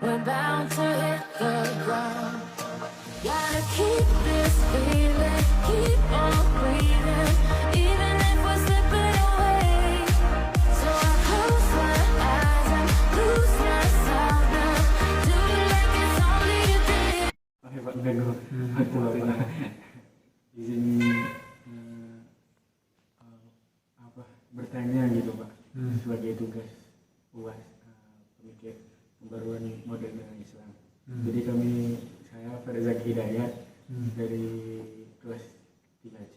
we're bound to hit the ground. Gotta keep this feeling, keep on breathing, even if we're slipping away. So I close my eyes and lose myself now. Do it like it's only a day. Oke Pak, betul Bapak. Izin bertanya gitu Pak, sebagai tugas UAS pemikir pembaruan modern Islam. Jadi saya Farizak Hidayat dari kelas 3C.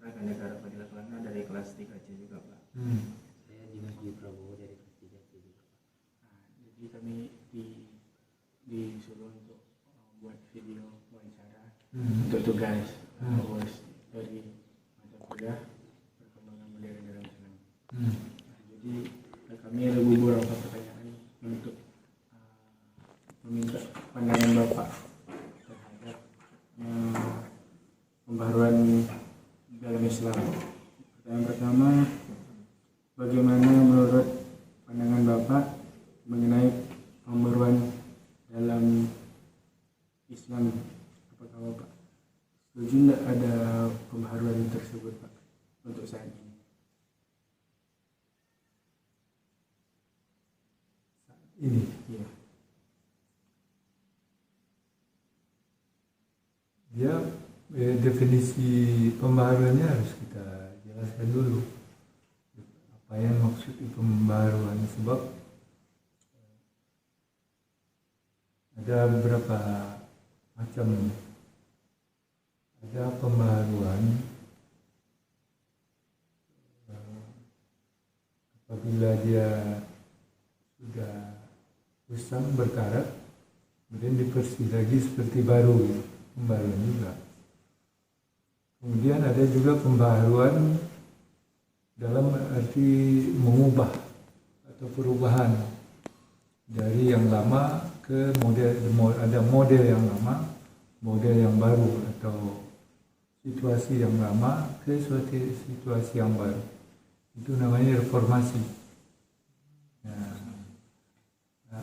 Raga Negara Fadilah Kelana dari kelas 3C juga Pak. Saya Dimas Dwi Prabowo dari kelas 3C juga Pak. Jadi kami disuruh untuk buat video wawancara untuk tugas UAS dari mata kuliah perkembangan modern dalam Islam. Jadi kami ada beberapa pertanyaan untuk meminta pandangan Bapak terhadap pembaharuan dalam Islam. Pertanyaan pertama, bagaimana menurut pandangan Bapak mengenai pembaharuan dalam Islam? Apakah Bapak setuju tidak ada pembaharuan tersebut Pak untuk saat ini? Ini Iya. dia definisi pembaharuannya harus kita jelaskan dulu apa yang maksud pembaharuan, sebab ada beberapa macam. Ada pembaharuan apabila dia sudah usang berkarat kemudian dibersih lagi seperti baru, pembaharuan juga. Kemudian ada juga pembaharuan dalam arti mengubah atau perubahan dari yang lama ke ada model yang lama, model yang baru, atau situasi yang lama ke suatu situasi yang baru. Itu namanya reformasi.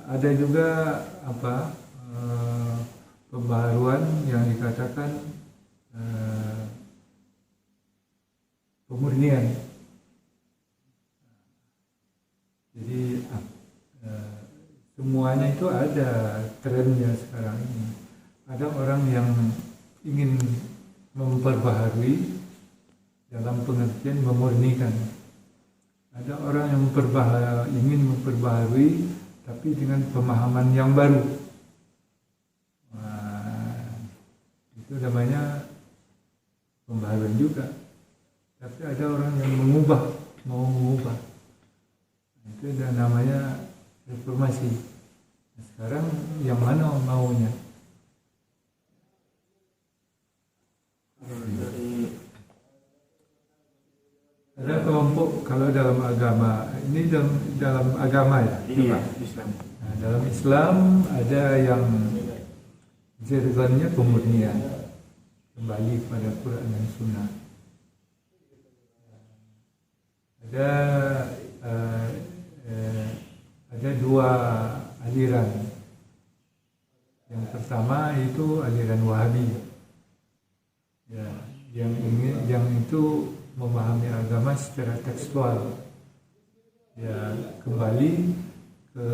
Ada juga pembaharuan yang dikatakan pemurnian. Jadi semuanya itu ada trennya sekarang ini. Ada orang yang ingin memperbaharui dalam pengertian memurnikan. Ada orang yang ingin memperbaharui tapi dengan pemahaman yang baru. Itu namanya pembaharuan juga. Tapi ada orang yang mau mengubah. Itu namanya reformasi. Nah, sekarang yang mana maunya? Ada kelompok, kalau dalam agama, ini dalam agama ya? Iya, Islam. Nah, dalam Islam ada yang zirgannya pemurnian, kembali pada Quran dan Sunnah. Ada dua aliran. Yang pertama itu aliran Wahabi. Ya, yang itu memahami agama secara tekstual. Ya, kembali ke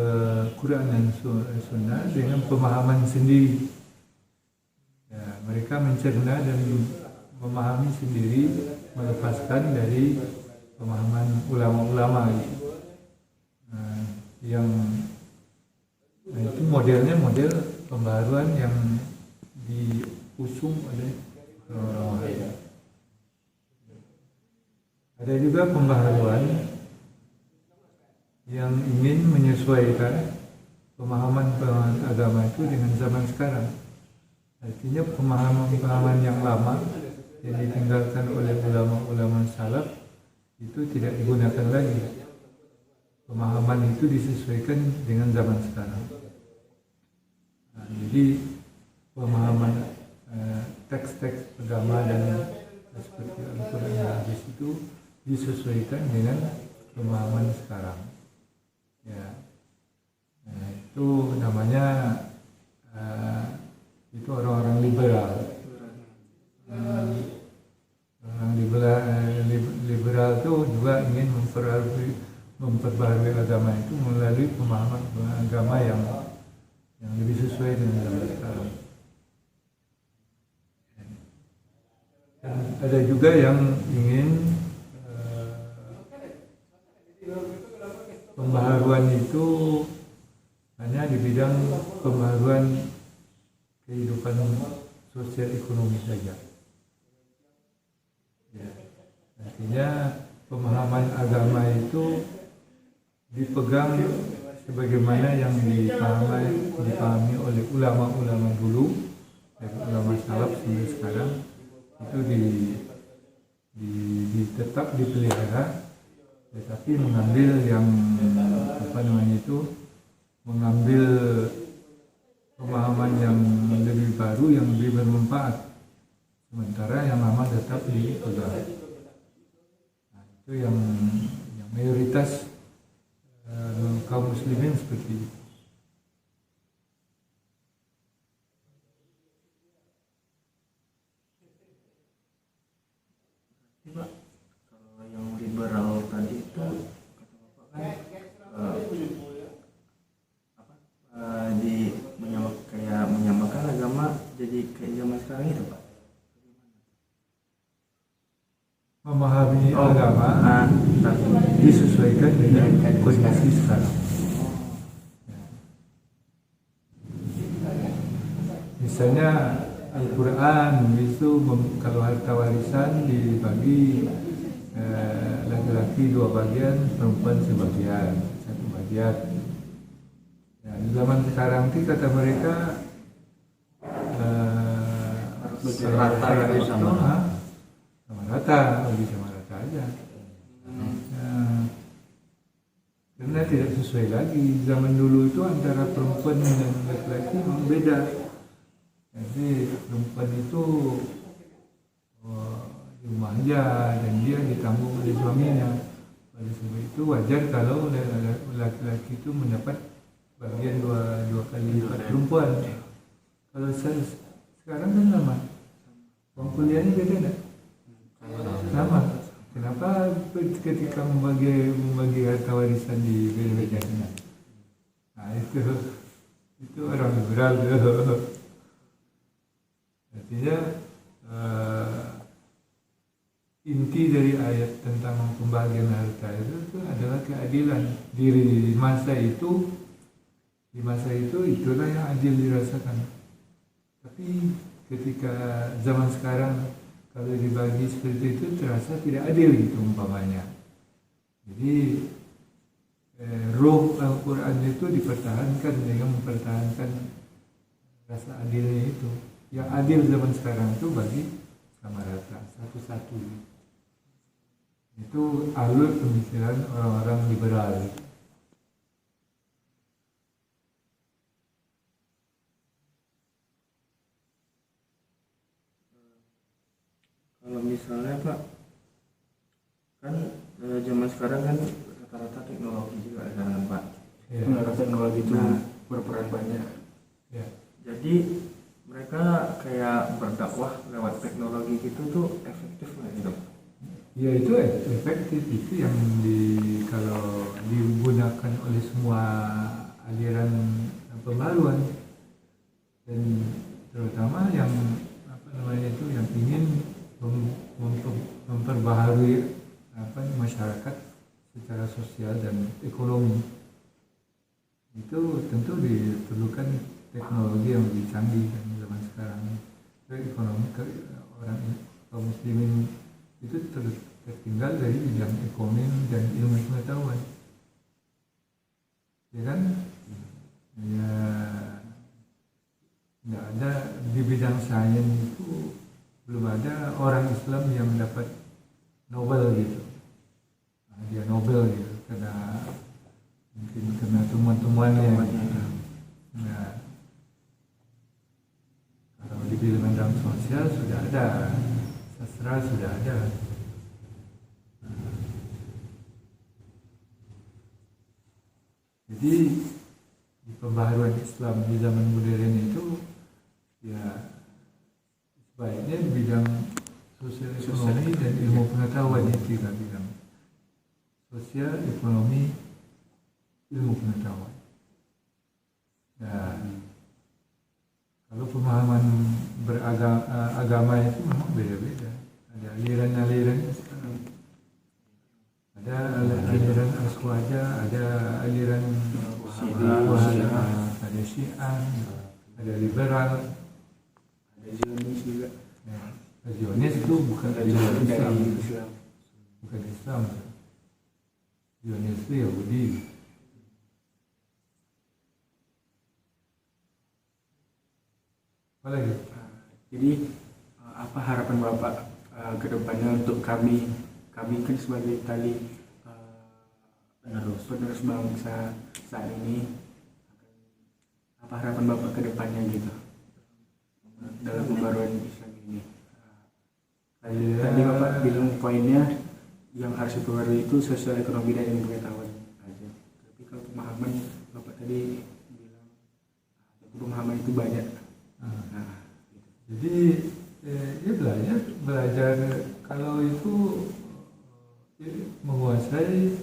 Quran dan Sunnah dengan pemahaman sendiri. Ya, mereka mencerna dan memahami sendiri, melepaskan dari pemahaman ulama-ulama. Itu modelnya model pembaharuan yang diusung oleh orang-orang. Ada juga pembaharuan yang ingin menyesuaikan pemahaman agama itu dengan zaman sekarang. Artinya pemahaman yang lama yang ditinggalkan oleh ulama-ulama salaf itu tidak digunakan lagi. Pemahaman itu disesuaikan dengan zaman sekarang. Jadi pemahaman teks-teks agama dan seperti Al-Quran dan Hadis itu disesuaikan dengan pemahaman sekarang. Ya. Itu namanya itu orang-orang liberal. Orang liberal itu juga ingin memperbaharui agama itu melalui pemahaman agama yang lebih sesuai dengan zaman sekarang. Dan ada juga yang ingin pembaharuan itu hanya di bidang pembaharuan kehidupan sosial ekonomi saja. Ya. Artinya pemahaman agama itu dipegang sebagaimana yang dipahami oleh ulama-ulama dulu, dari ulama salaf sampai sekarang, itu tetap dipelihara, tetapi mengambil yang mengambil pemahaman yang lebih baru, yang lebih bermanfaat, sementara yang lama tetap dipegang. Nah, itu yang mayoritas kaum muslimin seperti itu. Pak, kalau yang liberal tadi itu kata Bapak kan menyamakan agama jadi kayak zaman sekarang itu, Pak. Memahami agama disesuaikan dengan kondisi sekarang. Misalnya Al-Quran itu kalau harta warisan dibagi laki-laki 2 bagian, perempuan sebagian, 1 bagian. Ya, di zaman sekarang itu kata mereka rata ya, sama rata, lebih sama rata aja. Karena tidak sesuai lagi. Zaman dulu itu antara perempuan dan laki-laki memang beda. Jadi perempuan itu di rumah aja dan dia ditanggung oleh suaminya. Oleh sebab itu wajar kalau laki-laki itu mendapat bagian dua kali lipat perempuan. Kalau sekarang kan sama. Uang kuliahnya beda enggak? Sama. Kenapa ketika membagi harta warisan di beda-beda? Nah itu orang liberal. Artinya inti dari ayat tentang pembagian harta itu adalah keadilan. Di masa itu itulah yang adil dirasakan. Tapi ketika zaman sekarang kalau dibagi seperti itu terasa tidak adil gitu umpamanya. Jadi roh Al-Quran itu dipertahankan dengan mempertahankan rasa adilnya itu. Yang adil zaman sekarang itu bagi sama rata, satu-satu. Itu alur pemikiran orang-orang liberal. Kalau misalnya Pak, kan zaman sekarang kan rata-rata teknologi juga sekarang Pak. Ya. Teknologi itu berperan banyak. Ya. Jadi mereka kayak berdakwah lewat teknologi gitu tuh efektif nggak gitu? Ya itu efektif, itu yang kalau digunakan oleh semua aliran pembaruan dan terutama yang yang ingin memperbaharui masyarakat secara sosial dan ekonomi, itu tentu diperlukan teknologi yang lebih canggih dan zaman sekarang. Ekonomi orang kaum muslimin itu tertinggal dari bidang ekonomi dan ilmu pengetahuan, ya kan? Ya, nggak ada di bidang sains itu, belum ada orang Islam yang mendapat Nobel gitu. Nah, dia Nobel gitu karena mungkin karena temuan-temuannya. Nah, kalau di bidang sosial sudah ada, sastra sudah ada. Jadi pembaharuan Islam di zaman modern itu ya sebaiknya bidang sosial ekonomi dan ilmu pengetahuan itu kan bidang sosial ekonomi ilmu pengetahuan. Nah, kalau pemahaman beragama itu memang beda-beda. Ada aliran-alirannya sekarang. Ada aliran Aswaja, ada aliran Wahabi, ada Syiah, ada liberal, ada Zionis juga. ya. Zionis itu bukan Ada aliran juga Islam, dari Islam. bukan Islam. Zionis itu Yahudi. Apa lagi? Jadi apa harapan Bapak ke depannya untuk kami kan sebagai tali penerus bangsa saat ini, apa harapan Bapak ke depannya gitu dalam pembaruan Islam ini? Tadi Bapak bilang poinnya yang harus diperbarui itu sosial ekonomi dan ilmu pengetahuan aja. Tapi kalau pemahaman Bapak tadi bilang pemahaman itu banyak. Nah, Jadi ya belajar kalau itu menguasai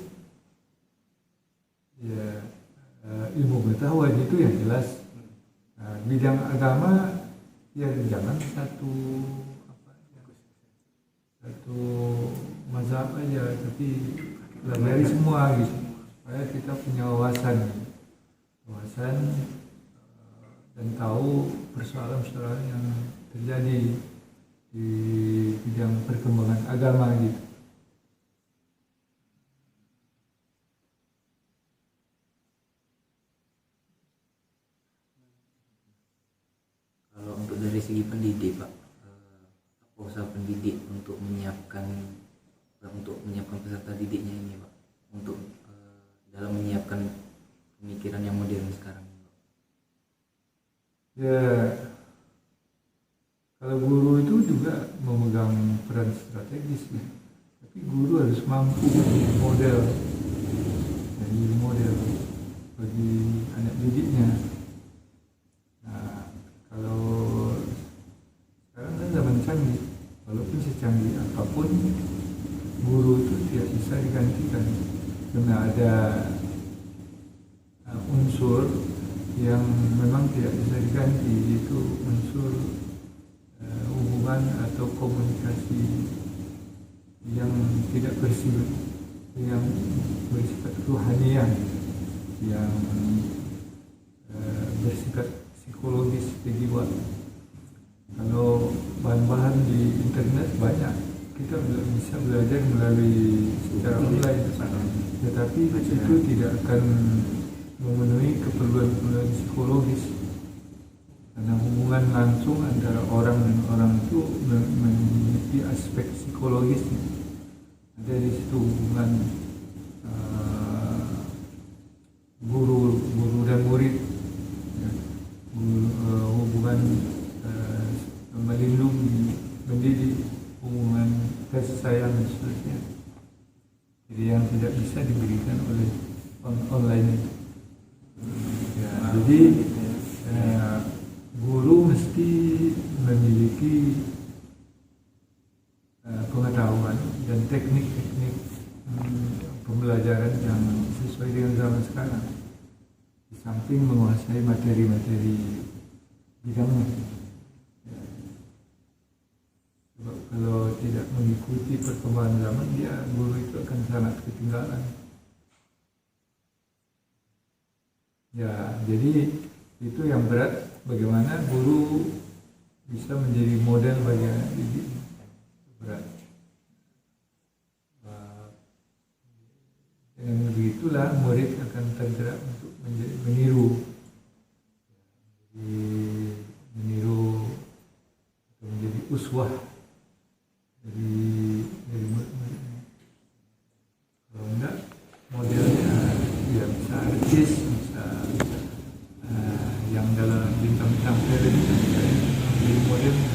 ya ilmu pengetahuan itu yang jelas. Nah, bidang agama ya jangan satu mazhab aja, tapi pelajari semua gitu supaya kita punya wawasan dan tahu persoalan-persoalan yang terjadi di bidang perkembangan agama gitu. Kalau untuk dari segi pendidik Pak, apa usaha pendidik untuk menyiapkan peserta didiknya ini Pak, untuk dalam menyiapkan pemikiran yang modern sekarang Pak? Ya, kalau guru itu juga memegang peran strategis ya. Tapi guru harus mampu menjadi model bagi anak didiknya. Nah, kalau sekarang kan zaman canggih, walaupun secanggih apapun, guru itu tidak bisa digantikan karena ada unsur yang memang tidak bisa diganti, yaitu unsur hubungan atau komunikasi yang tidak bersifat rohaniah, yang bersifat psikologis kejiwaan. Kalau bahan-bahan di internet banyak, kita bisa belajar melalui secara online, tetapi itu tidak akan memenuhi keperluan psikologis, karena hubungan langsung antara orang dan orang itu memiliki aspek psikologis. Ada di situ hubungan guru dan murid, ya. Hubungan melindungi, mendidik, hubungan kasih sayang dan seterusnya. Jadi yang tidak bisa diberikan oleh online itu. Ya, jadi guru mesti memiliki pengetahuan dan teknik-teknik pembelajaran yang sesuai dengan zaman sekarang, di samping menguasai materi-materi bidangnya. Ya. Sebab kalau tidak mengikuti perkembangan zaman, guru itu akan sangat ketinggalan. Ya, jadi itu yang berat, bagaimana guru bisa menjadi model bagi anak didik. Berat. Dengan begitulah murid akan tergerak untuk meniru atau menjadi uswah dari murid-muridnya. Kalau enggak, modelnya ya bisa artis, bisa yang dalam bintang-bintang film itu menjadi modelnya,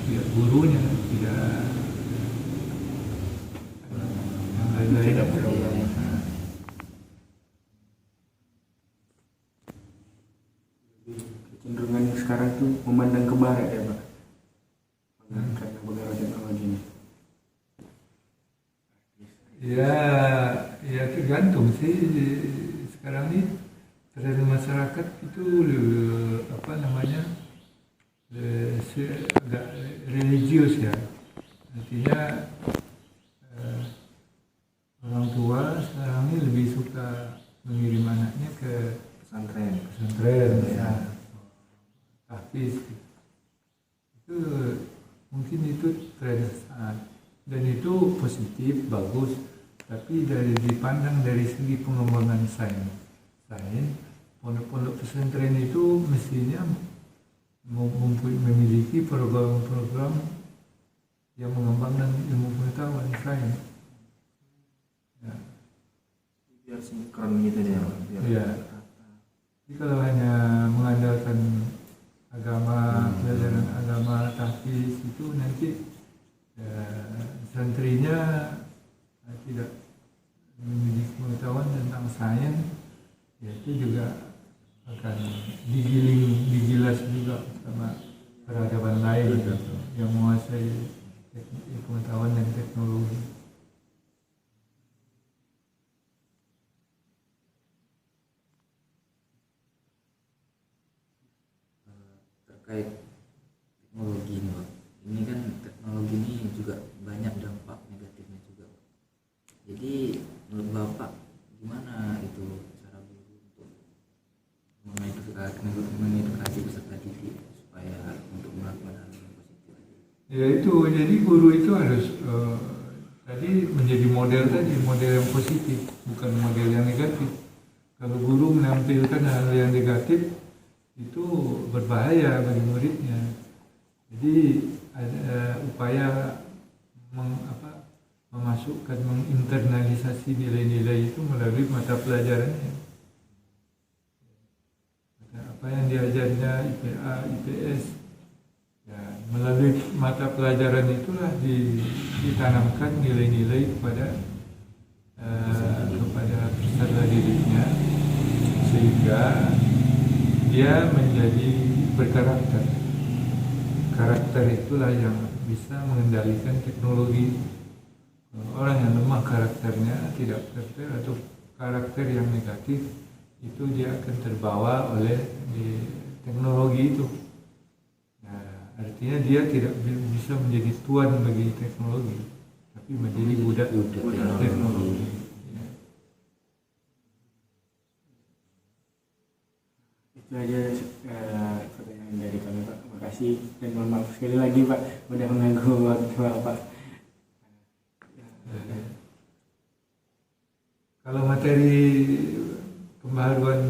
tidak gurunya, tidak yang lain-lain. kecenderungan yang sekarang tuh memandang ke barat ya Pak, karena pengaruh teknologi ini. Ya, ya tergantung sih. Sekarang ini tren masyarakat itu apa namanya agak religius ya. Artinya orang tua sekarang ini lebih suka mengirim anaknya ke pesantren. pesantren ya, tahfiz. Itu mungkin itu tren saat, dan itu positif, bagus. Tapi dipandang dari segi pengembangan sains, pondok-pondok pesantren itu mestinya memiliki program-program yang mengembangkan ilmu pengetahuan sains. Ya. Biar sinkron gitu ya. Biar Iya. Jadi kalau hanya mengandalkan agama, pelajaran agama, tahfiz itu nanti santrinya tidak memiliki pengetahuan tentang sains, ya itu juga akan digilas juga sama peradaban lain gitu, yang menguasai pengetahuan dan teknologi. Terkait teknologi ini Pak, ini kan teknologi ini juga banyak dampak negatifnya juga Pak. Jadi menurut Bapak gimana itu cara guru untuk mengedukasi peserta didik supaya untuk melakukan hal yang positif? Ya itu, jadi guru itu harus tadi menjadi model yang positif, bukan model yang negatif. Kalau guru menampilkan hal yang negatif itu berbahaya bagi muridnya. Jadi ada upaya memasukkan, menginternalisasi nilai-nilai itu melalui mata pelajarannya. Apa yang diajarnya IPA, IPS, ya, melalui mata pelajaran itulah ditanamkan nilai-nilai kepada peserta didiknya, sehingga dia menjadi berkarakter. Karakter itulah yang bisa mengendalikan teknologi. Orang yang lemah karakternya, tidak karakter atau karakter yang negatif, itu dia akan terbawa oleh teknologi itu. Nah, artinya dia tidak bisa menjadi tuan bagi teknologi, tapi menjadi budak teknologi. Ya. Itu aja pertanyaan dari kami Pak. Terima kasih dan mohon maaf sekali lagi Pak udah mengganggu waktu Bapak. Kalau materi pembaharuan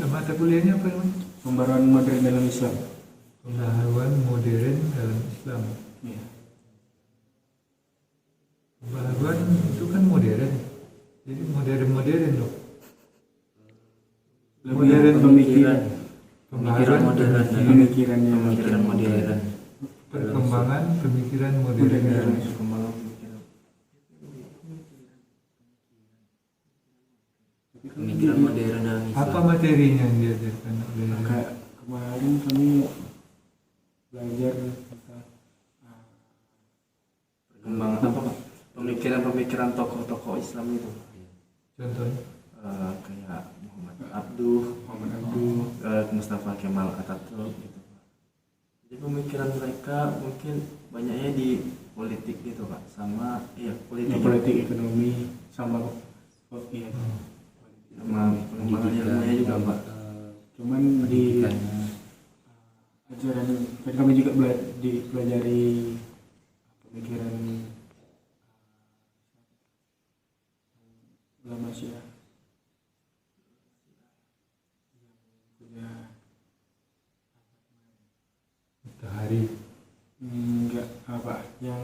mata kuliahnya apa namanya? Pembaruan modern dalam Islam. Pembaharuan modern dalam Islam. Iya. Pembaharuan itu kan modern, jadi modern dong. Modern pemikiran, Pemikiran modern, pemikirannya pemikiran modern. perkembangan pemikiran modern. Perkembangan pemikiran. Pemikiran modern dalam Islam. Apa materinya yang diajarkan oleh Kayak kemarin kami belajar tentang Perkembangan apa Pak? Pemikiran-pemikiran tokoh-tokoh Islam itu. contohnya? Kayak Muhammad Abduh, Mustafa Kemal Atatürk gitu Pak. Jadi pemikiran mereka mungkin banyaknya di politik gitu Pak, sama politik ekonomi sama iya. sama pengembangan ilmunya juga Pak. Cuman di ajaran kan kami juga dipelajari pemikiran ulama Syiah punya Matahari. enggak apa yang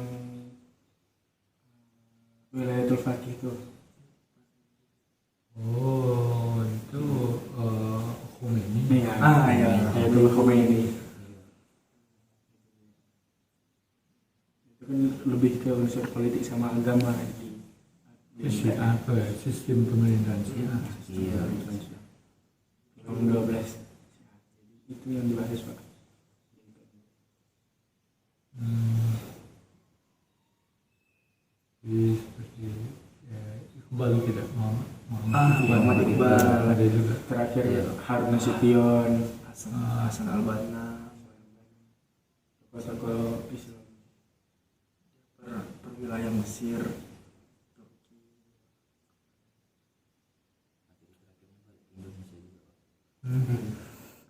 Wilayatul Faqih itu. Oh, itu Khomeini. Iya, Ayatul Khomeini. Itu kan lebih ke unsur politik sama agama di Apa sistem pemerintahan Syiah. Iya. tahun 12. itu yang dibahas Pak. Jadi seperti Iqbal tidak Muhammad Iqbal. ada juga. Terakhir Harun Nasution, Hasan Al-Banna, tokoh-tokoh Islam. perwilayah Mesir,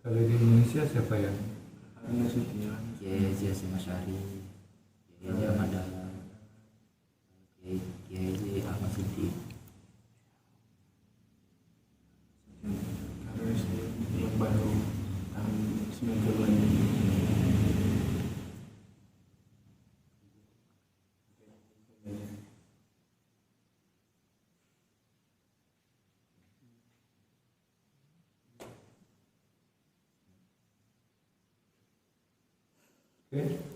Kalau di Indonesia siapa yang Harun Nasution, Kiai Haji Hasyim Asy'ari, Kiai Haji Ahmad Dahlan, Kiai Haji Ahmad Siddiq. harus yang baru tahun 90-an ini. Oke?